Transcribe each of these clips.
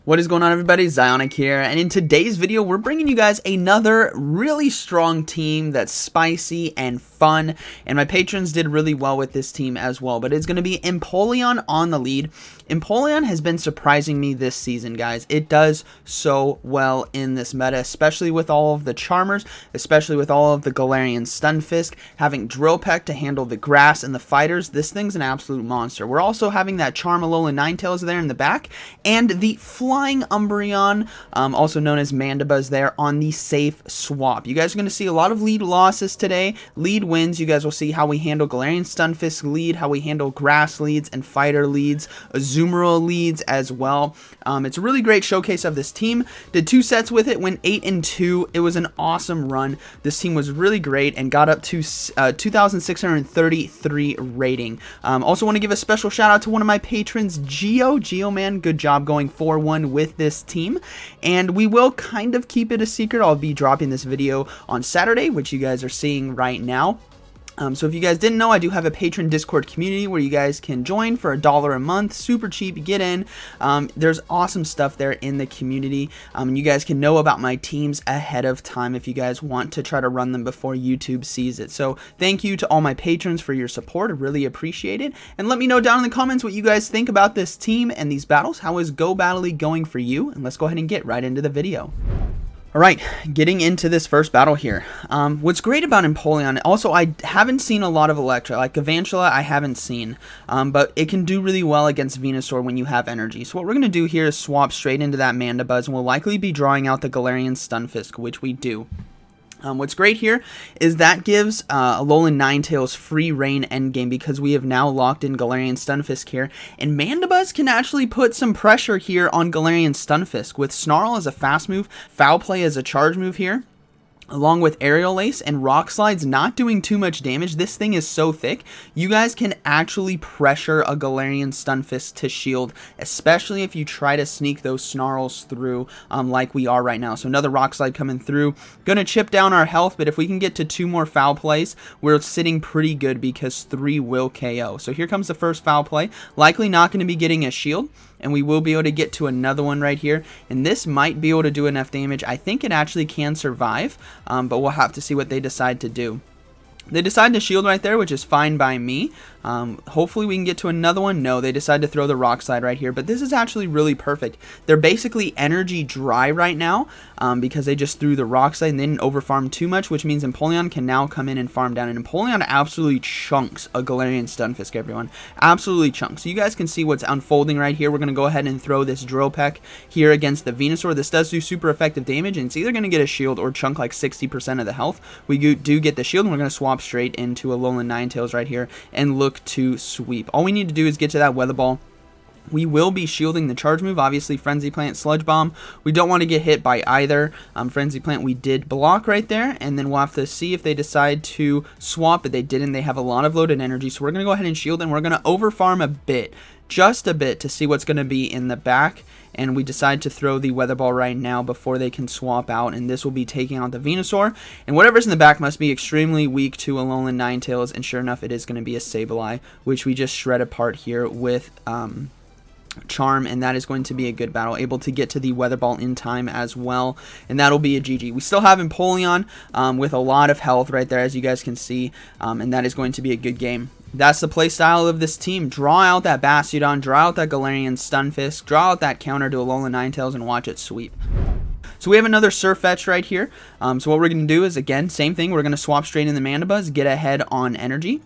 What is going on, everybody? ZyoniK here, and in today's video we're bringing you guys another really strong team that's spicy and fun, and my patrons did really well with this team as well. But it's going to be Empoleon on the lead. Empoleon has been surprising me this season, guys. It does so well in this meta, especially with all of the Charmers, especially with all of the Galarain Stunfisk, having Drill Peck to handle the grass and the fighters. This thing's an absolute monster. We're also having that Alolan Ninetales there in the back, and the flying Umbreon, also known as Mandibuzz, there on the safe swap. You guys are going to see a lot of lead losses today, lead wins. You guys will see how we handle Galarian Stunfisk lead, how we handle grass leads and fighter leads, Azumarill leads as well. It's a really great showcase of this team. Did 2 sets with it, went 8-2. It was an awesome run. This team was really great and got up to 2,633 rating. Also want to give a special shout out to one of my patrons, Geo man. Good job going 4-1 with this team, and we will kind of keep it a secret. I'll be dropping this video on Saturday, which you guys are seeing right now. So if you guys didn't know, I do have a patron Discord community where you guys can join for $1 a month. Super cheap, get in. There's awesome stuff there in the community. And you guys can know about my teams ahead of time if you guys want to try to run them before YouTube sees it. So thank you to all my patrons for your support. I really appreciate it. And let me know down in the comments what you guys think about this team and these battles. How is Go Battle League going for you? And let's go ahead and get right into the video. Alright, getting into this first battle here. What's great about Empoleon, also I haven't seen a lot of Electra, like Galvantula I haven't seen, but it can do really well against Venusaur when you have energy. So what we're going to do here is swap straight into that Mandibuzz, and we'll likely be drawing out the Galarian Stunfisk, which we do. What's great here is that gives Alolan Ninetales free reign endgame because we have now locked in Galarian Stunfisk here, and Mandibuzz can actually put some pressure here on Galarian Stunfisk with Snarl as a fast move, Foul Play as a charge move here, along with Aerial Ace and Rock Slides not doing too much damage. This thing is so thick, you guys can actually pressure a Galarian Stunfisk to shield, especially if you try to sneak those Snarls through like we are right now. So another Rock Slide coming through, gonna chip down our health, but if we can get to 2 more Foul Plays, we're sitting pretty good because 3 will KO. So here comes the first Foul Play, likely not going to be getting a shield, and we will be able to get to another one right here, and this might be able to do enough damage. I think it actually can survive, but we'll have to see what they decide to do. They decide to shield right there, which is fine by me. Hopefully we can get to another one. No, they decide to throw the Rock Slide right here, but this is actually really perfect. They're basically energy dry right now because they just threw the Rock Slide and they didn't overfarm too much, which means Empoleon can now come in and farm down, and Empoleon absolutely chunks a Galarian Stunfisk, everyone. Absolutely chunks. So you guys can see what's unfolding right here. We're going to go ahead and throw this Drill Peck here against the Venusaur. This does do super effective damage, and it's either going to get a shield or chunk like 60% of the health. We do get the shield, and we're going to swap straight into Alolan Ninetales right here and look to sweep. All we need to do is get to that Weather Ball. We will be shielding the charge move, obviously Frenzy Plant, Sludge Bomb. We don't want to get hit by either. Frenzy Plant we did block right there, and then we'll have to see if they decide to swap, but they didn't. They have a lot of loaded energy, so we're going to go ahead and shield, and we're going to overfarm a bit, just a bit, to see what's going to be in the back. And we decide to throw the Weather Ball right now before they can swap out, and this will be taking out the Venusaur. And whatever's in the back must be extremely weak to Alolan Ninetales, and sure enough, it is going to be a Sableye, which we just shred apart here with Charm, and that is going to be a good battle, able to get to the Weather Ball in time as well, and that'll be a GG. We still have Empoleon with a lot of health right there, as you guys can see, and that is going to be a good game. That's the play style of this team. Draw out that Bastiodon, draw out that Galarian Stunfisk, draw out that counter to Alolan Ninetales, and watch it sweep. So we have another SirFetch'd right here. So what we're going to do is, again, same thing. We're going to swap straight in the Mandibuzz, get ahead on energy.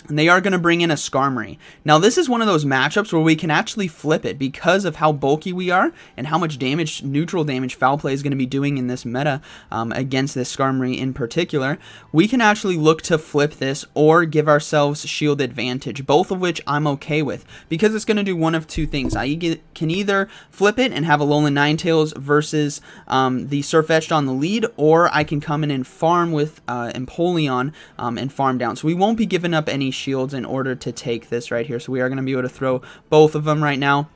And they are going to bring in a Skarmory. Now this is one of those matchups where we can actually flip it because of how bulky we are and how much damage, neutral damage, Foul Play is going to be doing in this meta against this Skarmory in particular. We can actually look to flip this or give ourselves shield advantage, both of which I'm okay with, because it's going to do one of 2 things. I can either flip it and have Alolan Ninetales versus the SirFetch'd on the lead, or I can come in and farm with Empoleon and farm down. So we won't be giving up any shields in order to take this right here. So we are going to be able to throw both of them right now.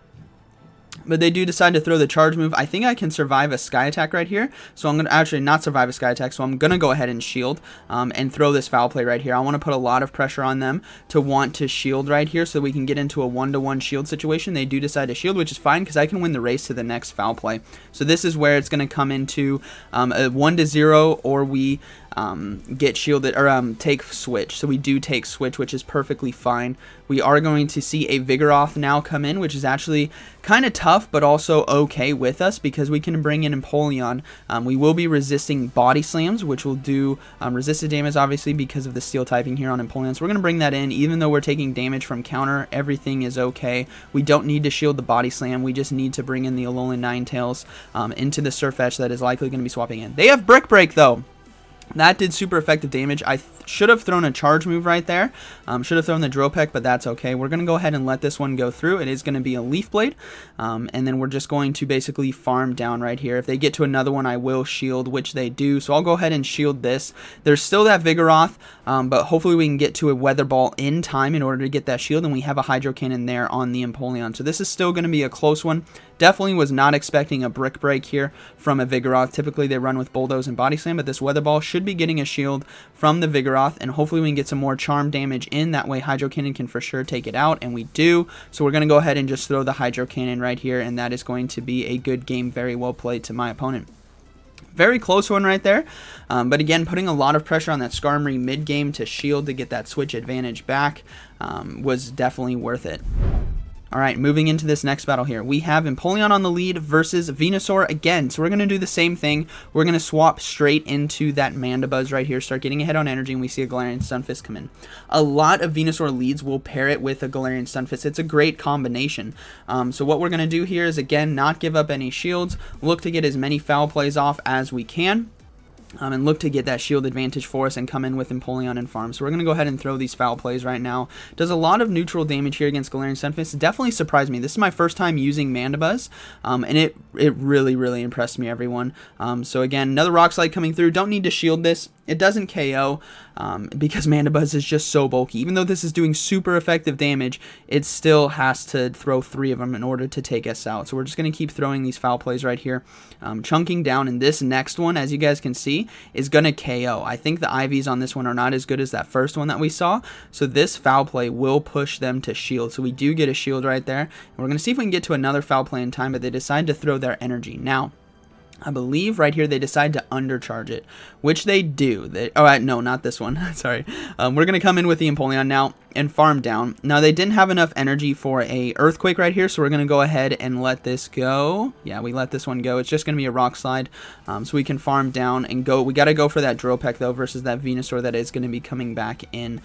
But they do decide to throw the charge move. I think I can survive a sky attack right here. So I'm going to actually not survive a sky attack. So I'm going to go ahead and shield and throw this foul play right here. I want to put a lot of pressure on them to want to shield right here so we can get into a 1-to-1 shield situation. They do decide to shield, which is fine because I can win the race to the next foul play. So this is where it's going to come into a 1-to-0 or we get shielded or take switch. So we do take switch, which is perfectly fine. We are going to see a Vigoroth now come in, which is actually kind of tough but also okay with us because we can bring in Empoleon. We will be resisting body slams, which will do resisted damage obviously because of the steel typing here on Empoleon. So we're going to bring that in. Even though we're taking damage from counter, everything is okay. We don't need to shield the body slam. We just need to bring in the Alolan Ninetales into the SirFetch'd that is likely going to be swapping in. They have Brick Break though. That did super effective damage. I should have thrown a charge move right there. Should have thrown the Drill Peck, but that's okay. We're going to go ahead and let this one go through. It is going to be a Leaf Blade. And then we're just going to basically farm down right here. If they get to another one, I will shield, which they do. So I'll go ahead and shield this. There's still that Vigoroth, but hopefully we can get to a Weather Ball in time in order to get that shield. And we have a Hydro Cannon there on the Empoleon. So this is still going to be a close one. Definitely was not expecting a Brick Break here from a Vigoroth. Typically they run with Bulldoze and Body Slam, but this Weather Ball should be getting a shield from the Vigoroth, and hopefully we can get some more charm damage in. That way Hydro Cannon can for sure take it out, and we do. So we're going to go ahead and just throw the Hydro Cannon right here, and that is going to be a good game. Very well played to my opponent. Very close one right there, but again, putting a lot of pressure on that Skarmory mid-game to shield to get that switch advantage back was definitely worth it. Alright, moving into this next battle here. We have Empoleon on the lead versus Venusaur again. So we're going to do the same thing. We're going to swap straight into that Mandibuzz right here, start getting ahead on energy, and we see a Galarian Stunfisk come in. A lot of Venusaur leads will pair it with a Galarian Stunfisk. It's a great combination. So what we're going to do here is, again, not give up any shields, look to get as many foul plays off as we can. And look to get that shield advantage for us and come in with Empoleon and farm. So we're going to go ahead and throw these foul plays right now. Does a lot of neutral damage here against Galarian Stunfisk. Definitely surprised me. This is my first time using Mandibuzz, and it really impressed me, everyone. So again, another Rock Slide coming through. Don't need to shield this. It doesn't KO because Mandibuzz is just so bulky. Even though this is doing super effective damage, it still has to throw 3 of them in order to take us out. So we're just going to keep throwing these foul plays right here. Chunking down, and this next one, as you guys can see, is going to KO. I think the IVs on this one are not as good as that first one that we saw. So this foul play will push them to shield. So we do get a shield right there. And we're going to see if we can get to another foul play in time, but they decide to throw their energy. Now, I believe right here they decide to undercharge it, which they do. No, not this one. Sorry. We're going to come in with the Empoleon now and farm down. Now, they didn't have enough energy for a Earthquake right here, so we're going to go ahead and let this go. Yeah, we let this one go. It's just going to be a Rock Slide, so we can farm down and go. We got to go for that Drill Peck, though, versus that Venusaur that is going to be coming back in.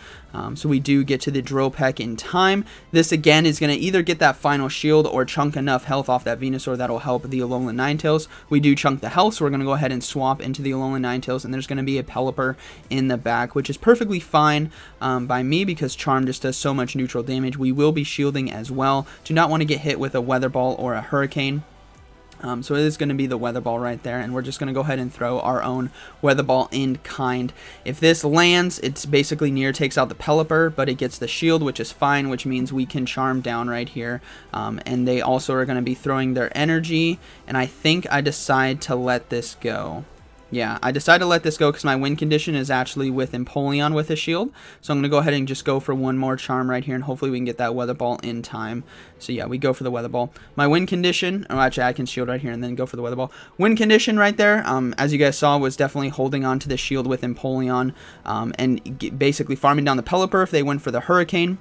So we do get to the Drill Peck in time. This, again, is going to either get that final shield or chunk enough health off that Venusaur that'll help the Alolan Ninetales. We do chunk the health, so we're going to go ahead and swap into the Alolan Ninetales, and there's going to be a Pelipper in the back, which is perfectly fine by me because Charm just does so much neutral damage. We will be shielding as well. Do not want to get hit with a Weather Ball or a Hurricane. So it is going to be the Weather Ball right there, and we're just going to go ahead and throw our own Weather Ball in kind. If this lands, it's basically near takes out the Pelipper, but it gets the shield, which is fine, which means we can charm down right here. And they also are going to be throwing their energy, and I think I decide to let this go. Yeah, I decided to let this go because my win condition is actually with Empoleon with a shield. So I'm going to go ahead and just go for one more charm right here, and hopefully we can get that Weather Ball in time. So yeah, we go for the Weather Ball. My win condition, oh actually I can shield right here and then go for the Weather Ball. Win condition right there, as you guys saw, was definitely holding on to the shield with Empoleon and basically farming down the Pelipper if they went for the Hurricane.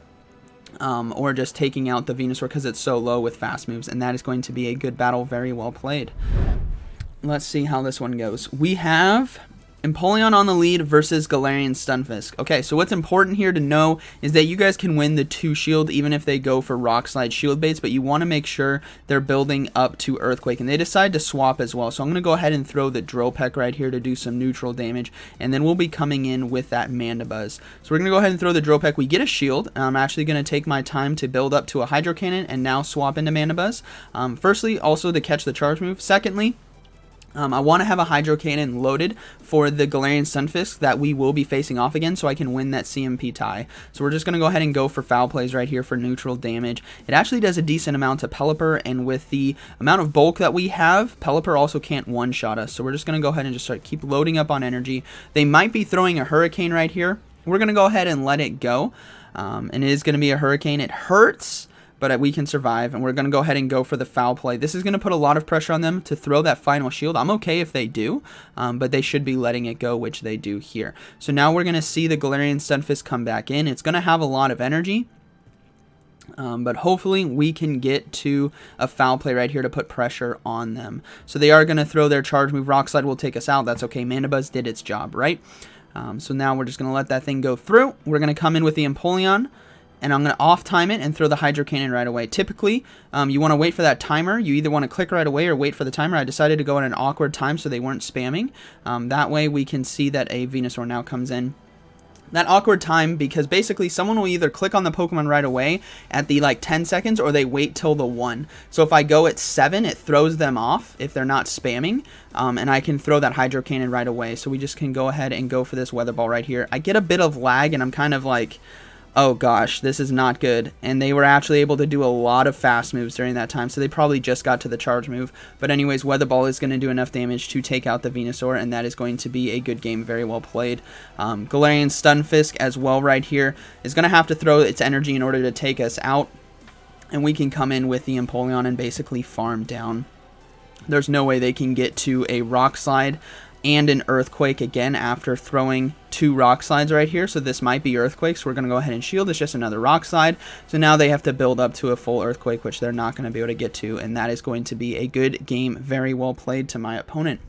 Or just taking out the Venusaur because it's so low with fast moves, and that is going to be a good battle. Very well played. Let's see how this one goes. We have Empoleon on the lead versus Galarian Stunfisk. Okay, so what's important here to know is that you guys can win the 2 shield even if they go for Rock Slide shield baits, but you want to make sure they're building up to Earthquake, and they decide to swap as well. So I'm going to go ahead and throw the Drill Peck right here to do some neutral damage, and then we'll be coming in with that Mandibuzz. So we're going to go ahead and throw the Drill Peck. We get a shield, and I'm actually going to take my time to build up to a Hydro Cannon and now swap into Mandibuzz. Firstly, also to catch the charge move. Secondly, I want to have a Hydro Cannon loaded for the Galarian Stunfisk that we will be facing off again, so I can win that CMP tie. So we're just going to go ahead and go for foul plays right here for neutral damage. It actually does a decent amount to Pelipper, and with the amount of bulk that we have, Pelipper also can't one-shot us. So we're just going to go ahead and just keep loading up on energy. They might be throwing a Hurricane right here. We're going to go ahead and let it go, and it is going to be a Hurricane. It hurts, but we can survive, and we're going to go ahead and go for the foul play. This is going to put a lot of pressure on them to throw that final shield. I'm okay if they do, but they should be letting it go, which they do here. So now we're going to see the Galarian Stunfisk come back in. It's going to have a lot of energy, but hopefully we can get to a foul play right here to put pressure on them. So they are going to throw their charge move. Rock Slide will take us out. That's okay. Mandibuzz did its job, right? So now we're just going to let that thing go through. We're going to come in with the Empoleon, and I'm going to off-time it and throw the Hydro Cannon right away. Typically, you want to wait for that timer. You either want to click right away or wait for the timer. I decided to go at an awkward time so they weren't spamming. That way we can see that a Venusaur now comes in. That awkward time, because basically someone will either click on the Pokemon right away at the 10 seconds, or they wait till the 1. So if I go at 7, it throws them off if they're not spamming, and I can throw that Hydro Cannon right away. So we just can go ahead and go for this Weather Ball right here. I get a bit of lag, and I'm kind of like, oh gosh, this is not good. And they were actually able to do a lot of fast moves during that time, so they probably just got to the charge move. But anyways, Weather Ball is going to do enough damage to take out the Venusaur, and that is going to be a good game, very well played. Galarian Stunfisk as well right here is going to have to throw its energy in order to take us out, and we can come in with the Empoleon and basically farm down. There's no way they can get to a Rock Slide and an Earthquake again after throwing 2 Rock Slides right here. So this might be Earthquake, so we're going to go ahead and shield. It's just another Rock Slide. So now they have to build up to a full Earthquake, which they're not going to be able to get to, and that is going to be a good game. Very well played to my opponent.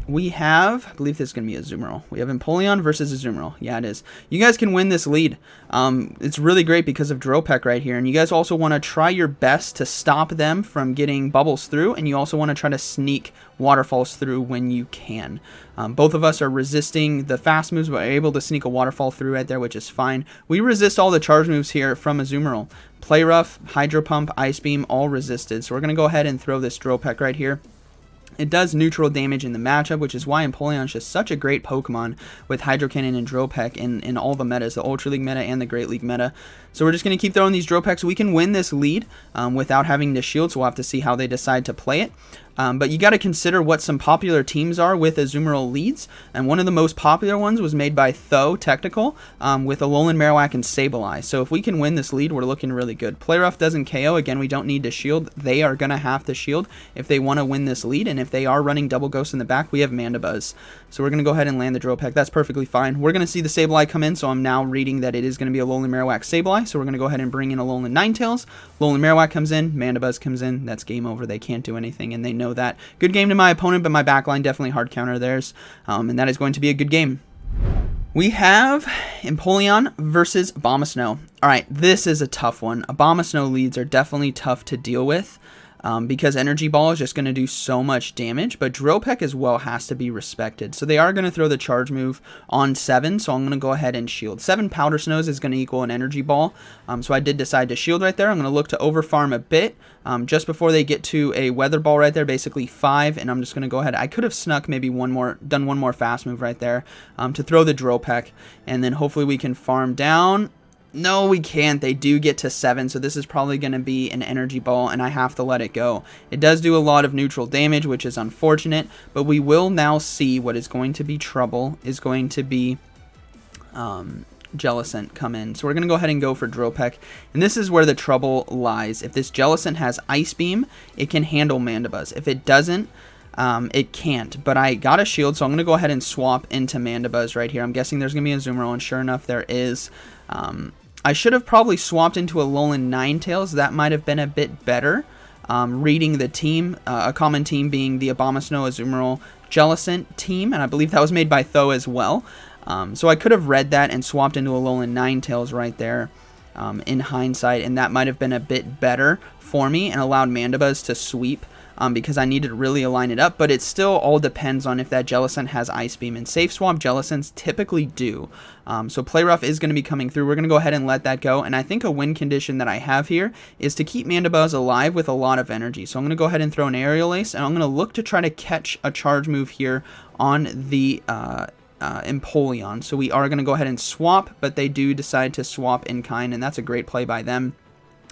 We have, I believe this is going to be Azumarill. We have Empoleon versus Azumarill. Yeah, it is. You guys can win this lead. It's really great because of Dropek right here. And you guys also want to try your best to stop them from getting bubbles through. And you also want to try to sneak waterfalls through when you can. Both of us are resisting the fast moves, but are able to sneak a waterfall through right there, which is fine. We resist all the charge moves here from Azumarill. Play Rough, Hydro Pump, Ice Beam, all resisted. So we're going to go ahead and throw this Dropek right here. It does neutral damage in the matchup, which is why Empoleon is just such a great Pokemon with Hydro Cannon and Dropek in all the metas, the Ultra League meta and the Great League meta. So we're just going to keep throwing these Dropeks. We can win this lead without having to shield, so we'll have to see how they decide to play it. But you got to consider what some popular teams are with Azumarill leads, and one of the most popular ones was made by Tho Technical with Alolan Marowak and Sableye. So if we can win this lead, we're looking really good. Play Rough doesn't KO. Again, we don't need to shield. They are going to have to shield if they want to win this lead, and if they are running Double Ghost in the back, we have Mandibuzz. So we're going to go ahead and land the Dropek. That's perfectly fine. We're going to see the Sableye come in, so I'm now reading that it is going to be Alolan Marowak Sableye, so we're going to go ahead and bring in Alolan Ninetales. Alolan Marowak comes in, Mandibuzz comes in. That's game over. They can't do anything, and they know that. Good game to my opponent, but my backline definitely hard counter theirs, and that is going to be a good game. We have Empoleon versus Abomasnow. Alright, this is a tough one. Abomasnow leads are definitely tough to deal with. Because Energy Ball is just going to do so much damage, but Dropek as well has to be respected. So they are going to throw the charge move on 7, so I'm going to go ahead and shield. 7 Powder Snows is going to equal an Energy Ball, so I did decide to shield right there. I'm going to look to overfarm a bit just before they get to a Weather Ball right there, basically 5, and I'm just going to go ahead. I could have snuck maybe done one more fast move right there to throw the Dropek, and then hopefully we can farm down. No, we can't. They do get to 7, so this is probably going to be an Energy Ball, and I have to let it go. It does do a lot of neutral damage, which is unfortunate, but we will now see what is going to be trouble is going to be Jellicent come in. So we're going to go ahead and go for Dropek, and this is where the trouble lies. If this Jellicent has Ice Beam, it can handle Mandibuzz. If it doesn't, it can't, but I got a shield, so I'm going to go ahead and swap into Mandibuzz right here. I'm guessing there's going to be a Azumarill, and sure enough, there is. I should have probably swapped into a Alolan Ninetales. That might have been a bit better. Reading the team, a common team being the Abomasnow, Azumarill, Jellicent team, and I believe that was made by Tho as well. So I could have read that and swapped into Alolan Ninetales right there in hindsight, and that might have been a bit better for me and allowed Mandibuzz to sweep because I needed to really align it up, but it still all depends on if that Jellicent has Ice Beam, and Safe Swap Jellicents typically do. So Play Rough is going to be coming through. We're going to go ahead and let that go, and I think a win condition that I have here is to keep Mandibuzz alive with a lot of energy. So I'm going to go ahead and throw an Aerial Ace, and I'm going to look to try to catch a charge move here on the Empoleon. So we are going to go ahead and swap, but they do decide to swap in kind, and that's a great play by them.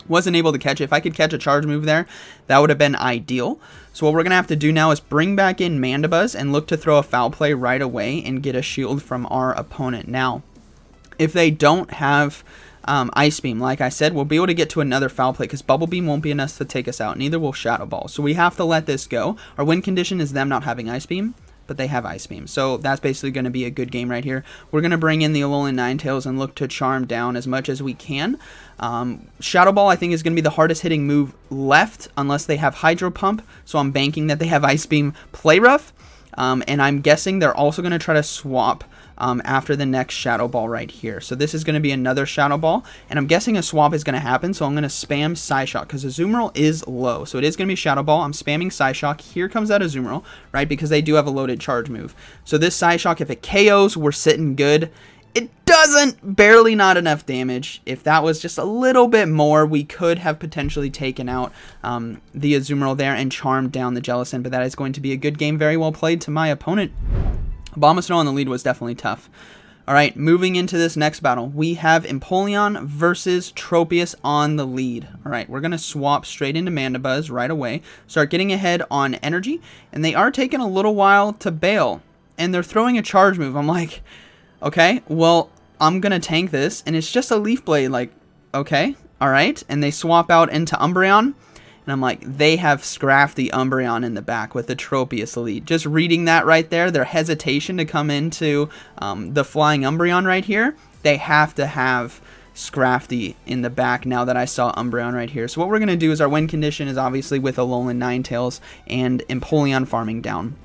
Wasn't able to catch it. If I could catch a charge move there, that would have been ideal. So what we're going to have to do now is bring back in Mandibuzz and look to throw a foul play right away and get a shield from our opponent. Now, if they don't have Ice Beam, like I said, we'll be able to get to another foul play because Bubble Beam won't be enough to take us out. Neither will Shadow Ball. So we have to let this go. Our win condition is them not having Ice Beam, but they have Ice Beam. So that's basically going to be a good game right here. We're going to bring in the Alolan Ninetales and look to charm down as much as we can. Shadow Ball, I think, is going to be the hardest hitting move left unless they have Hydro Pump. So I'm banking that they have Ice Beam Play Rough. And I'm guessing they're also going to try to swap after the next Shadow Ball right here. So this is going to be another Shadow Ball, and I'm guessing a swap is going to happen, so I'm going to spam Psyshock, because Azumarill is low, so it is going to be Shadow Ball. I'm spamming Psyshock. Here comes that Azumarill, right, because they do have a loaded charge move. So this Psyshock, if it KOs, we're sitting good. It doesn't, barely not enough damage. If that was just a little bit more, we could have potentially taken out the Azumarill there and charmed down the Jellicent, but that is going to be a good game, very well played to my opponent. Abomasnow on the lead was definitely tough. Alright, moving into this next battle, we have Empoleon versus Tropius on the lead. Alright, we're going to swap straight into Mandibuzz right away, start getting ahead on energy, and they are taking a little while to bail, and they're throwing a charge move. I'm like, okay, well, I'm going to tank this, and it's just a Leaf Blade, like, okay, alright, and they swap out into Umbreon. And I'm like, they have scrapped the Umbreon in the back with the Tropius lead. Just reading that right there, their hesitation to come into the flying Umbreon right here, they have to have Scrafty in the back now that I saw Umbreon right here. So what we're going to do is our win condition is obviously with Alolan Ninetales and Empoleon farming down.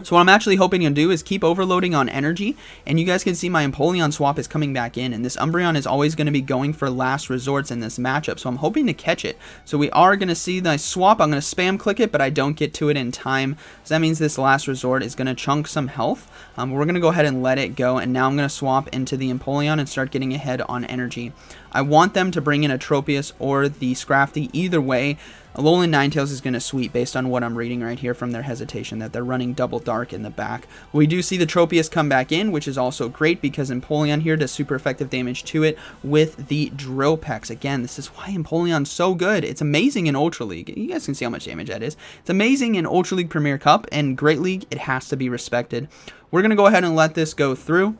So what I'm actually hoping to do is keep overloading on energy, and you guys can see my Empoleon swap is coming back in, and this Umbreon is always going to be going for last resorts in this matchup, so I'm hoping to catch it. So we are going to see the swap. I'm going to spam click it, but I don't get to it in time, so that means this last resort is going to chunk some health. We're going to go ahead and let it go, and now I'm going to swap into the Empoleon and start getting ahead on energy. I want them to bring in a Tropius or the Scrafty. Either way, Alolan Ninetales is going to sweep based on what I'm reading right here from their hesitation, that they're running double dark in the back. We do see the Tropius come back in, which is also great because Empoleon here does super effective damage to it with the Drill Pecks. Again, this is why Empoleon's so good. It's amazing in Ultra League. You guys can see how much damage that is. It's amazing in Ultra League Premier Cup, and Great League, it has to be respected. We're going to go ahead and let this go through.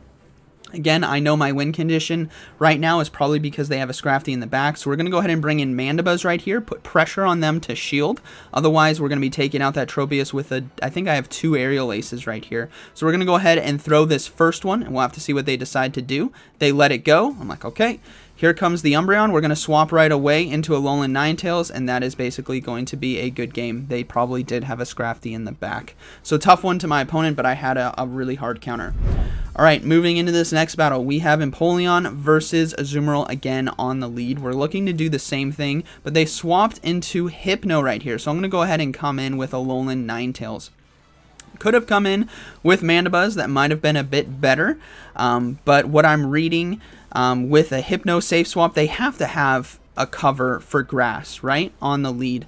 Again, I know my win condition right now is probably because they have a Scrafty in the back, so we're going to go ahead and bring in Mandibuzz right here, put pressure on them to shield. Otherwise, we're going to be taking out that Tropius with a, I think I have 2 Aerial Aces right here. So we're going to go ahead and throw this first one, and we'll have to see what they decide to do. They let it go. I'm like, okay. Here comes the Umbreon. We're going to swap right away into Alolan Ninetales, and that is basically going to be a good game. They probably did have a Scrafty in the back. So tough one to my opponent, but I had a really hard counter. Alright, moving into this next battle, we have Empoleon versus Azumarill again on the lead. We're looking to do the same thing, but they swapped into Hypno right here. So I'm going to go ahead and come in with Alolan Ninetales. Could have come in with Mandibuzz. That might have been a bit better. But what I'm reading with a Hypno safe swap, they have to have a cover for grass, right, on the lead.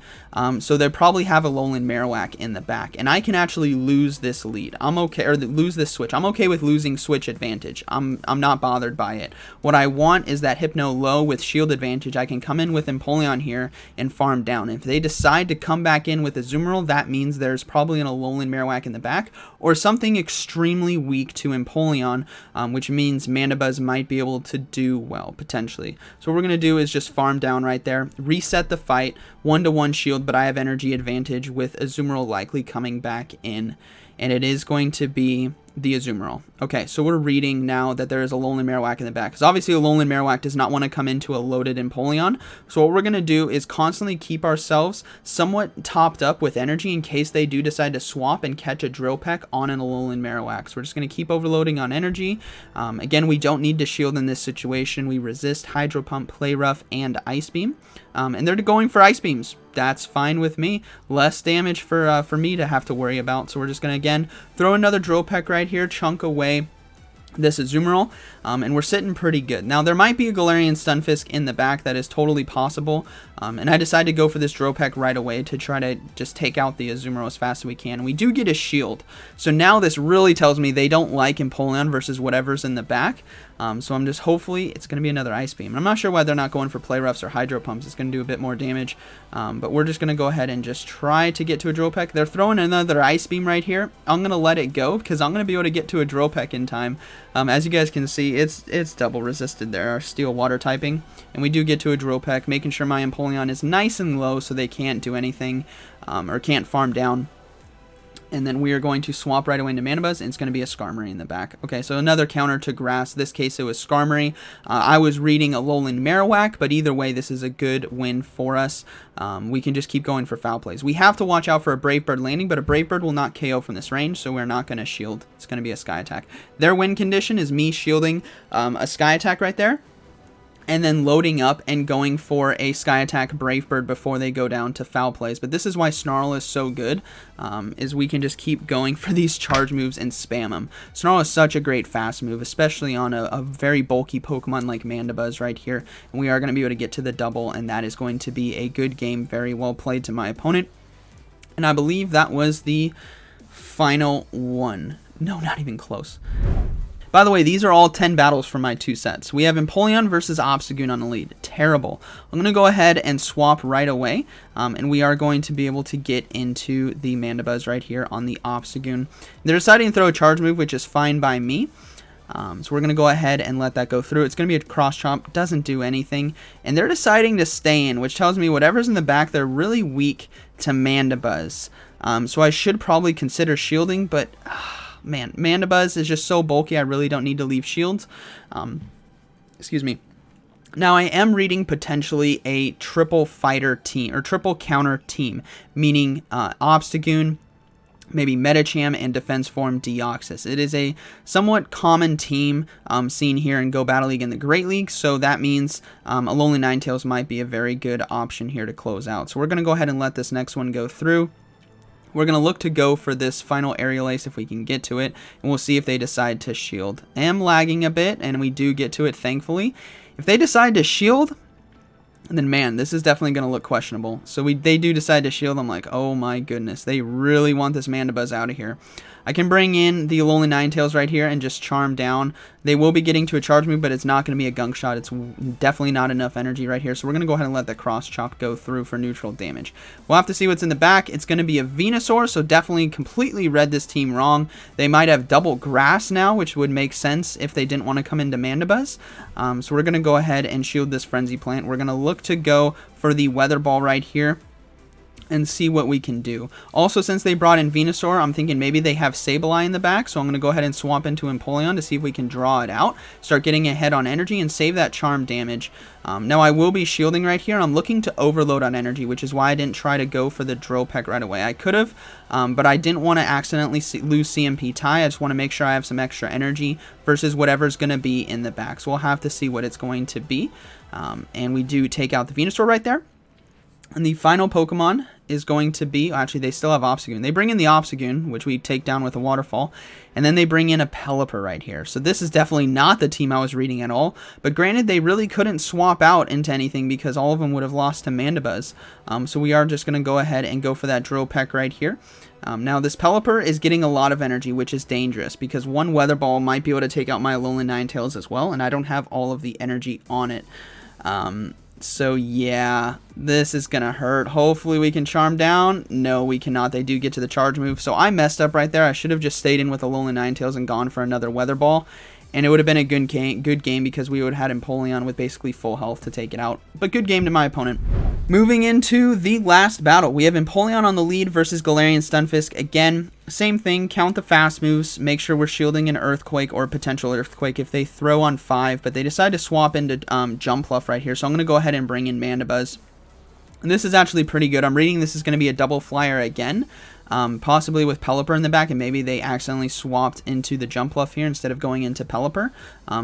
So they probably have a Alolan Marowak in the back, and I can actually lose this lead. I'm okay, or lose this switch. I'm okay with losing switch advantage. I'm not bothered by it. What I want is that Hypno low with shield advantage. I can come in with Empoleon here and farm down. If they decide to come back in with Azumarill, that means there's probably an Alolan Marowak in the back, or something extremely weak to Empoleon, which means Mandibuzz might be able to do well, potentially. So what we're going to do is just farm down right there, reset the fight, 1-to-1 shield, but I have energy advantage with Azumarill likely coming back in, and it is going to be the Azumarill. Okay, so we're reading now that there is a Alolan Marowak in the back, because obviously a Alolan Marowak does not want to come into a loaded Empoleon. So what we're going to do is constantly keep ourselves somewhat topped up with energy in case they do decide to swap and catch a Drill Peck on an Alolan Marowak. So we're just going to keep overloading on energy. Again, we don't need to shield in this situation. We resist Hydro Pump, Play Rough, and Ice Beam. And they're going for Ice Beams. that's fine with me. Less damage for me to have to worry about. So we're just going to, again, throw another Drill Peck right here, chunk away this Azumarill, and we're sitting pretty good. Now, there might be a Galarian Stunfisk in the back. That is totally possible, and I decided to go for this Drill Peck right away to try to just take out the Azumarill as fast as we can. We do get a shield, so now this really tells me they don't like Empoleon versus whatever's in the back. So I'm just, hopefully it's going to be another Ice Beam. And I'm not sure why they're not going for Play Roughs or Hydro Pumps. It's going to do a bit more damage, but we're just going to go ahead and just try to get to a Drill Peck. They're throwing another Ice Beam right here. I'm going to let it go because I'm going to be able to get to a Drill Peck in time. As you guys can see, it's double resisted there, our Steel Water typing, and we do get to a Drill Peck, making sure my Empoleon is nice and low so they can't do anything, or can't farm down. And then we are going to swap right away into Mandibuzz, and it's going to be a Skarmory in the back. Okay, so another counter to Grass. This case, it was Skarmory. I was reading Alolan Marowak, but either way, this is a good win for us. We can just keep going for foul plays. We have to watch out for a Brave Bird landing, but a Brave Bird will not KO from this range, so we're not going to shield. It's going to be a Sky Attack. Their win condition is me shielding a Sky Attack right there, and then loading up and going for a Sky Attack Brave Bird before they go down to foul plays. But this is why Snarl is so good, is we can just keep going for these charge moves and spam them. Snarl is such a great fast move, especially on a very bulky Pokemon like Mandibuzz right here. And we are going to be able to get to the double, and that is going to be a good game, very well played to my opponent. And I believe that was the final one. No, not even close. By the way, these are all 10 battles from my 2 sets. We have Empoleon versus Obstagoon on the lead. Terrible. I'm going to go ahead and swap right away, and we are going to be able to get into the Mandibuzz right here on the Obstagoon. They're deciding to throw a charge move, which is fine by me. So we're going to go ahead and let that go through. It's going to be a cross chomp. Doesn't do anything. And they're deciding to stay in, which tells me whatever's in the back, they're really weak to Mandibuzz. So I should probably consider shielding, but man, Mandibuzz is just so bulky, I really don't need to leave shields. Excuse me. Now, I am reading potentially a triple fighter team, or triple counter team, meaning Obstagoon, maybe Medicham, and Defense Form Deoxys. It is a somewhat common team seen here in Go Battle League and the Great League, so that means Alolan Ninetales might be a very good option here to close out. So we're going to go ahead and let this next one go through. We're going to look to go for this final Aerial Ace if we can get to it, and we'll see if they decide to shield. I am lagging a bit, and we do get to it, thankfully. If they decide to shield, then man, this is definitely going to look questionable. So they do decide to shield. I'm like, oh my goodness, they really want this Mandibuzz out of here. I can bring in the Alolan Ninetales right here and just charm down. They will be getting to a charge move, but it's not going to be a gunk shot. It's definitely not enough energy right here. So we're going to go ahead and let the cross chop go through for neutral damage. We'll have to see what's in the back. It's going to be a Venusaur, so definitely completely read this team wrong. They might have double grass now, which would make sense if they didn't want to come into Mandibuzz. So we're going to go ahead and shield this Frenzy Plant. We're going to look to go for the Weather Ball right here and see what we can do. Also, since they brought in Venusaur, I'm thinking maybe they have Sableye in the back, so I'm going to go ahead and swap into Empoleon to see if we can draw it out, start getting ahead on energy, and save that charm damage. Now, I will be shielding right here, and I'm looking to overload on energy, which is why I didn't try to go for the Drill Peck right away. I could have, but I didn't want to accidentally lose CMP tie. I just want to make sure I have some extra energy versus whatever's going to be in the back. So we'll have to see what it's going to be. And we do take out the Venusaur right there. And the final Pokemon is going to be, actually they still have Obstagoon. They bring in the Obstagoon, which we take down with a Waterfall, and then they bring in a Pelipper right here. So this is definitely not the team I was reading at all, but granted they really couldn't swap out into anything because all of them would have lost to Mandibuzz. So we are just going to go ahead and go for that Drill Peck right here. Now this Pelipper is getting a lot of energy, which is dangerous because one Weather Ball might be able to take out my Alolan Ninetales as well, and I don't have all of the energy on it. So yeah, this is gonna hurt. Hopefully we can charm down. No, we cannot. They do get to the charge move. So I messed up right there. I should have just stayed in with Alolan Ninetales and gone for another Weather Ball. And it would have been a good game because we would have had Empoleon with basically full health to take it out. But good game to my opponent. Moving into the last battle, we have Empoleon on the lead versus Galarian Stunfisk. Again, same thing, count the fast moves, make sure we're shielding an Earthquake or potential Earthquake if they throw on 5, but they decide to swap into Jumpluff right here, so I'm going to go ahead and bring in Mandibuzz. And this is actually pretty good. I'm reading this is going to be a double flyer again. possibly with Pelipper in the back, and maybe they accidentally swapped into the Jumpluff here instead of going into Pelipper.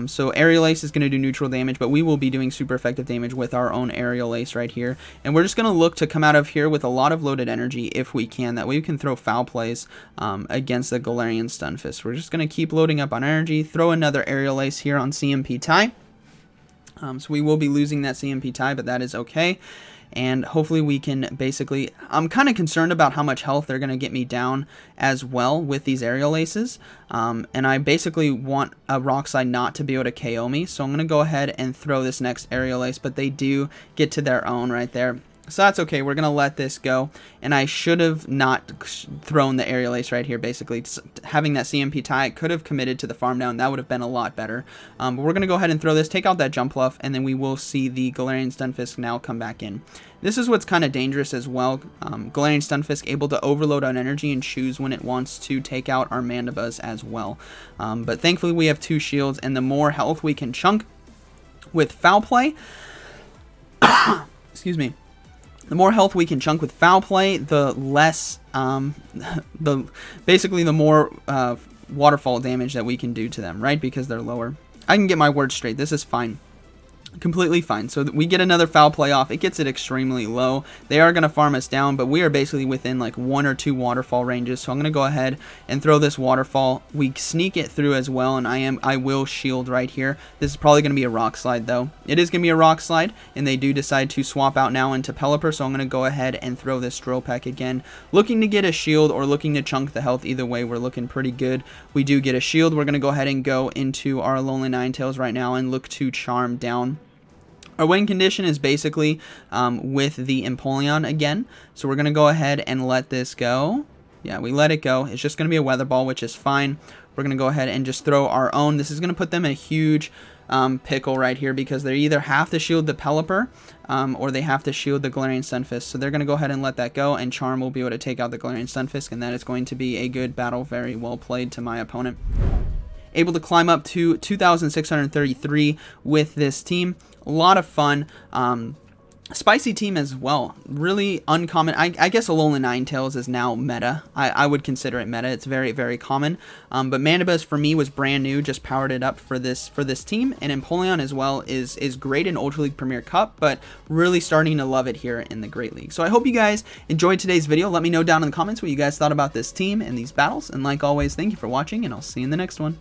So Aerial Ace is going to do neutral damage, but we will be doing super effective damage with our own Aerial Ace right here. And we're just going to look to come out of here with a lot of loaded energy if we can. That way we can throw foul plays against the Galarian Stunfisk. We're just going to keep loading up on energy, throw another Aerial Ace here on CMP tie. So we will be losing that CMP tie, but that is okay. And hopefully we can basically... I'm kind of concerned about how much health they're going to get me down as well with these Aerial Aces. And I basically want a Rock Slide not to be able to KO me. So I'm going to go ahead and throw this next Aerial Ace, but they do get to their own right there. So that's okay. We're going to let this go. And I should have not thrown the Aerial Ace right here, basically. Having that CMP tie, I could have committed to the farm down. That would have been a lot better. But we're going to go ahead and throw this, take out that Jumpluff, and then we will see the Galarian Stunfisk now come back in. This is what's kind of dangerous as well. Galarian Stunfisk able to overload on energy and choose when it wants to take out our Mandibuzz as well. But thankfully we have 2 shields, and the more health we can chunk with Foul Play... excuse me. The more health we can chunk with Foul Play, the less, basically the more waterfall damage that we can do to them, right? Because they're lower. I can get my words straight. This is fine. Completely fine. So we get another Foul Play off. It gets it extremely low. They are going to farm us down, but we are basically within like 1 or 2 waterfall ranges. So I'm going to go ahead and throw this waterfall. We sneak it through as well, and I will shield right here. This is probably going to be a Rock Slide though. It is going to be a Rock Slide, and they do decide to swap out now into Pelipper. So I'm going to go ahead and throw this Drill Peck again. Looking to get a shield or looking to chunk the health. Either way, we're looking pretty good. We do get a shield. We're going to go ahead and go into our Alolan Ninetales right now and look to charm down. Our win condition is basically with the Empoleon again. So we're going to go ahead and let this go. Yeah, we let it go. It's just going to be a Weather Ball, which is fine. We're going to go ahead and just throw our own. This is going to put them in a huge pickle right here because they either have to shield the Pelipper or they have to shield the Galarian Stunfisk. So they're going to go ahead and let that go, and Charm will be able to take out the Galarian Stunfisk, and that is going to be a good battle. Very well played to my opponent. Able to climb up to 2,633 with this team. A lot of fun. Spicy team as well. Really uncommon. I guess Alolan Ninetales is now meta. I would consider it meta. It's very, very common. But Mandibuzz for me was brand new. Just powered it up for this team. And Empoleon as well is great in Ultra League Premier Cup, but really starting to love it here in the Great League. So I hope you guys enjoyed today's video. Let me know down in the comments what you guys thought about this team and these battles. And like always, thank you for watching, and I'll see you in the next one.